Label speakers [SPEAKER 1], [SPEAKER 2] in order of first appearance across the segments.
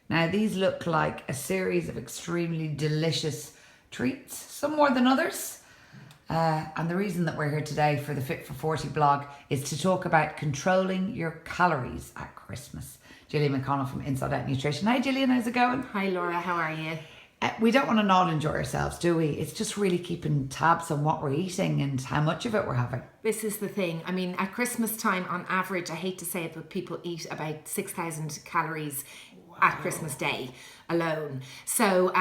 [SPEAKER 1] Now, these look like a series of extremely delicious treats, some more than others. And the reason that we're here today for the Fit for 40 blog is to talk about controlling your calories at Christmas. Gillian McConnell from Inside Out Nutrition. Hi Gillian, how's it going?
[SPEAKER 2] Hi Laura, how are you?
[SPEAKER 1] We don't want to not enjoy ourselves, do we? It's just really keeping tabs on what we're eating and how much of it we're having.
[SPEAKER 2] This is the thing. I mean, at Christmas time, on average, I hate to say it, but people eat about 6,000 calories at Christmas Day alone. So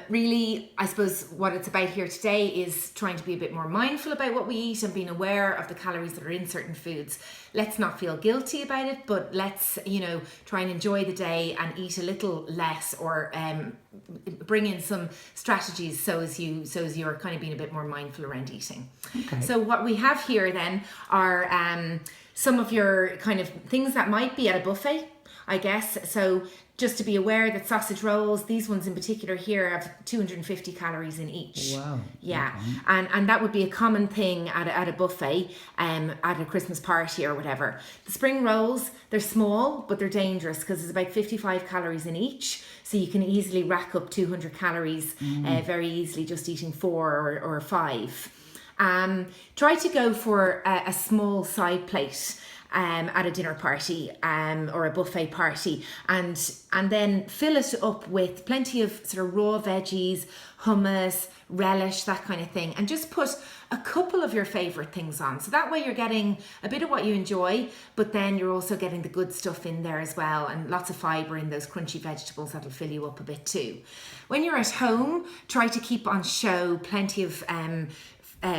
[SPEAKER 2] really, I suppose what it's about here today is trying to be a bit more mindful about what we eat and being aware of the calories that are in certain foods. Let's not feel guilty about it, but let's, try and enjoy the day and eat a little less, or bring in some strategies so as you're kind of being a bit more mindful around eating.
[SPEAKER 1] Okay.
[SPEAKER 2] So what we have here then are some of your kind of things that might be at a buffet, I guess. So just to be aware that sausage rolls, these ones in particular here, have 250 calories in each.
[SPEAKER 1] Wow.
[SPEAKER 2] Yeah.
[SPEAKER 1] Okay.
[SPEAKER 2] And that would be a common thing at a buffet, at a Christmas party or whatever. The spring rolls, they're small, but they're dangerous because there's about 55 calories in each. So you can easily rack up 200 calories very easily just eating 4 or 5. Try to go for a small side plate at a dinner party or a buffet party, and then fill it up with plenty of sort of raw veggies, hummus, relish, that kind of thing, and just put a couple of your favorite things on. So that way you're getting a bit of what you enjoy, but then you're also getting the good stuff in there as well, and lots of fibre in those crunchy vegetables that'll fill you up a bit too. When you're at home, try to keep on show plenty of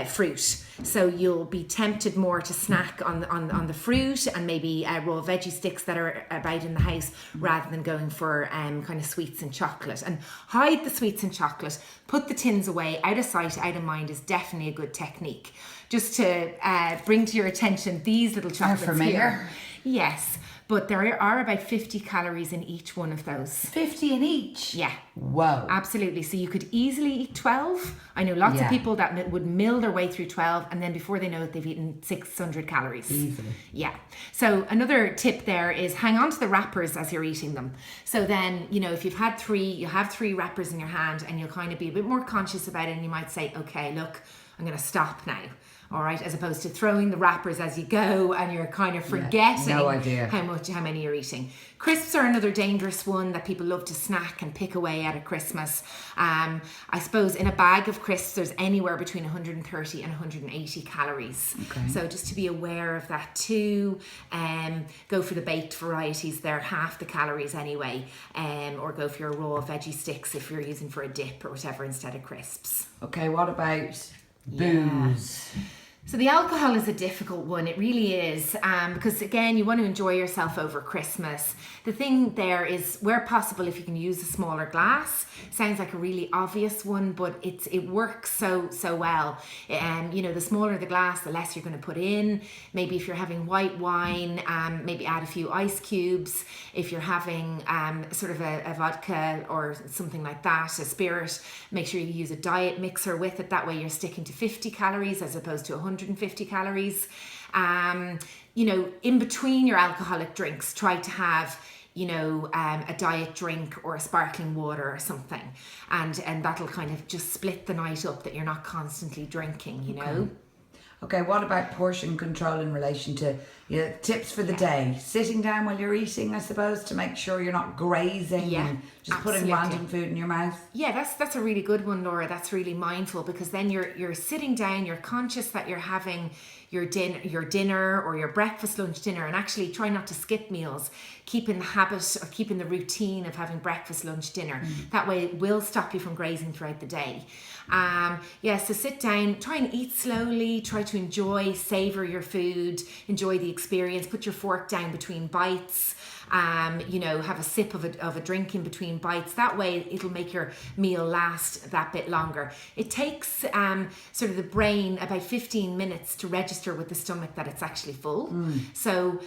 [SPEAKER 2] fruit, so you'll be tempted more to snack on the fruit and maybe raw veggie sticks that are about in the house, rather than going for kind of sweets and chocolate. And hide the sweets and chocolate, put the tins away, out of sight, out of mind is definitely a good technique. Just to bring to your attention these little chocolates
[SPEAKER 1] familiar.
[SPEAKER 2] here. Yes, but there are about 50 calories in each one of those.
[SPEAKER 1] 50 in each?
[SPEAKER 2] Yeah.
[SPEAKER 1] Whoa.
[SPEAKER 2] Absolutely. So you could easily eat 12. I know lots of people that would mill their way through 12, and then before they know it, they've eaten 600 calories.
[SPEAKER 1] Easily.
[SPEAKER 2] Yeah. So another tip there is hang on to the wrappers as you're eating them. So then, if you've had 3, you have 3 wrappers in your hand, and you'll kind of be a bit more conscious about it, and you might say, okay, look, I'm going to stop now. All right, as opposed to throwing the wrappers as you go and you're kind of forgetting
[SPEAKER 1] no idea
[SPEAKER 2] how many you're eating. Crisps are another dangerous one that people love to snack and pick away at Christmas. I suppose in a bag of crisps there's anywhere between 130 and 180 calories.
[SPEAKER 1] Okay.
[SPEAKER 2] So just to be aware of that too. Go for the baked varieties, they're half the calories anyway. Or go for your raw veggie sticks if you're using for a dip or whatever instead of crisps.
[SPEAKER 1] Okay, what about booze?
[SPEAKER 2] So the alcohol is a difficult one, it really is, because again, you want to enjoy yourself over Christmas. The thing there is, where possible, if you can use a smaller glass. Sounds like a really obvious one, but it works so well. The smaller the glass, the less you're going to put in. Maybe if you're having white wine, maybe add a few ice cubes. If you're having sort of a vodka or something like that, a spirit, make sure you use a diet mixer with it. That way you're sticking to 50 calories as opposed to 150 calories. In between your alcoholic drinks, try to have a diet drink or a sparkling water or something, and that'll kind of just split the night up, that you're not constantly drinking.
[SPEAKER 1] Okay, what about portion control in relation to tips for the day? Sitting down while you're eating, I suppose, to make sure you're not grazing and just putting random food in your mouth.
[SPEAKER 2] Yeah, that's a really good one, Laura. That's really mindful, because then you're sitting down, you're conscious that you're having your dinner or your breakfast, lunch, dinner, and actually try not to skip meals. Keep in the habit or keep in the routine of having breakfast, lunch, dinner. That way it will stop you from grazing throughout the day. So sit down, try and eat slowly, try to enjoy, savor your food, enjoy the experience, put your fork down between bites. Have a sip of a drink in between bites. That way it'll make your meal last that bit longer. It takes sort of the brain about 15 minutes to register with the stomach that it's actually full. So,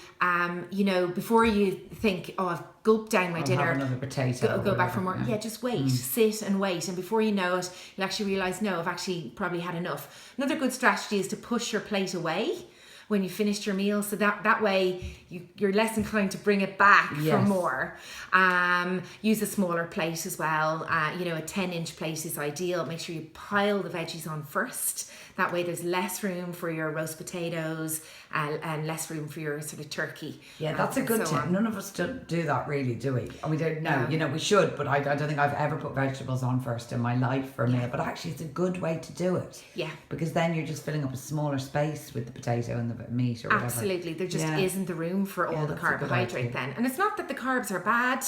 [SPEAKER 2] before you think, oh, I've gulped down my dinner,
[SPEAKER 1] have another potato,
[SPEAKER 2] go back for more. Yeah, just wait, sit and wait. And before you know it, you'll actually realise, no, I've actually probably had enough. Another good strategy is to push your plate away when you finished your meal, so that way you're less inclined to bring it back for
[SPEAKER 1] Yes.
[SPEAKER 2] more. Use a smaller plate as well. You know, a 10-inch plate is ideal. Make sure you pile the veggies on first. That way there's less room for your roast potatoes and less room for your sort of turkey.
[SPEAKER 1] Yeah, that's a
[SPEAKER 2] and
[SPEAKER 1] good
[SPEAKER 2] so
[SPEAKER 1] tip.
[SPEAKER 2] on.
[SPEAKER 1] None of us do that really, do we? And we don't know.
[SPEAKER 2] No.
[SPEAKER 1] You know, we should, but I don't think I've ever put vegetables on first in my life for a meal. But actually, it's a good way to do it.
[SPEAKER 2] Yeah.
[SPEAKER 1] Because then you're just filling up a smaller space with the potato and the meat or whatever.
[SPEAKER 2] Absolutely. There just
[SPEAKER 1] Yeah.
[SPEAKER 2] isn't the room for
[SPEAKER 1] Yeah,
[SPEAKER 2] all the
[SPEAKER 1] that's a good
[SPEAKER 2] carbohydrate
[SPEAKER 1] idea.
[SPEAKER 2] then. And it's not that the carbs are bad.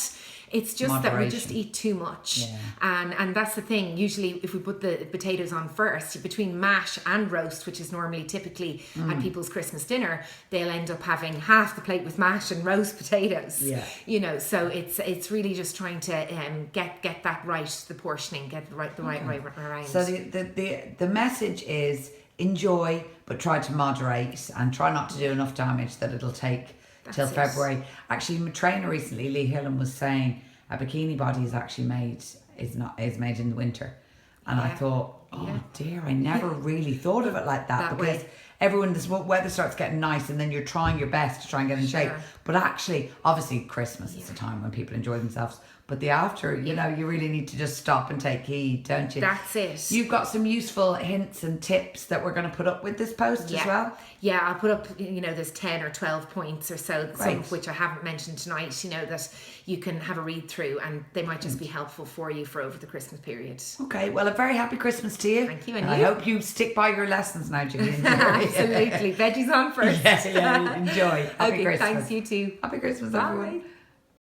[SPEAKER 2] It's just that we just
[SPEAKER 1] Moderation.
[SPEAKER 2] eat too much.
[SPEAKER 1] Yeah.
[SPEAKER 2] And that's the thing. Usually if we put the potatoes on first, between mash and roast, which is normally typically at people's Christmas dinner, they'll end up having half the plate with mash and roast potatoes.
[SPEAKER 1] Yeah.
[SPEAKER 2] You know, so it's really just trying to get that right, the portioning, get the right around.
[SPEAKER 1] So the message is enjoy, but try to moderate and try not to do enough damage that it'll take till
[SPEAKER 2] That's it.
[SPEAKER 1] February. Actually, my trainer recently, Lee Hillen, was saying a bikini body is actually made in the winter, and I
[SPEAKER 2] Yeah.
[SPEAKER 1] thought, oh
[SPEAKER 2] Yeah.
[SPEAKER 1] dear, I never really thought of it like that,
[SPEAKER 2] That
[SPEAKER 1] because
[SPEAKER 2] way.
[SPEAKER 1] this weather starts getting nice, and then you're trying your best to try and get in shape.
[SPEAKER 2] Sure.
[SPEAKER 1] But actually, obviously, Christmas is a time when people enjoy themselves. But the after, you know, you really need to just stop and take heed, don't you?
[SPEAKER 2] That's it.
[SPEAKER 1] You've got some useful hints and tips that we're going to put up with this post as well.
[SPEAKER 2] Yeah, I'll put up, you know, there's 10 or 12 points or so, some
[SPEAKER 1] Great.
[SPEAKER 2] of which I haven't mentioned tonight, you know, that you can have a read through and they might just be helpful for you for over the Christmas period.
[SPEAKER 1] Okay, well, a very happy Christmas to you.
[SPEAKER 2] Thank you, and
[SPEAKER 1] I
[SPEAKER 2] you.
[SPEAKER 1] hope you stick by your lessons now, Julie.
[SPEAKER 2] Absolutely. Veggies on first.
[SPEAKER 1] Yeah, enjoy. Happy
[SPEAKER 2] Okay,
[SPEAKER 1] Christmas.
[SPEAKER 2] thanks, you too.
[SPEAKER 1] Happy Christmas,
[SPEAKER 2] Bye.
[SPEAKER 1] everyone.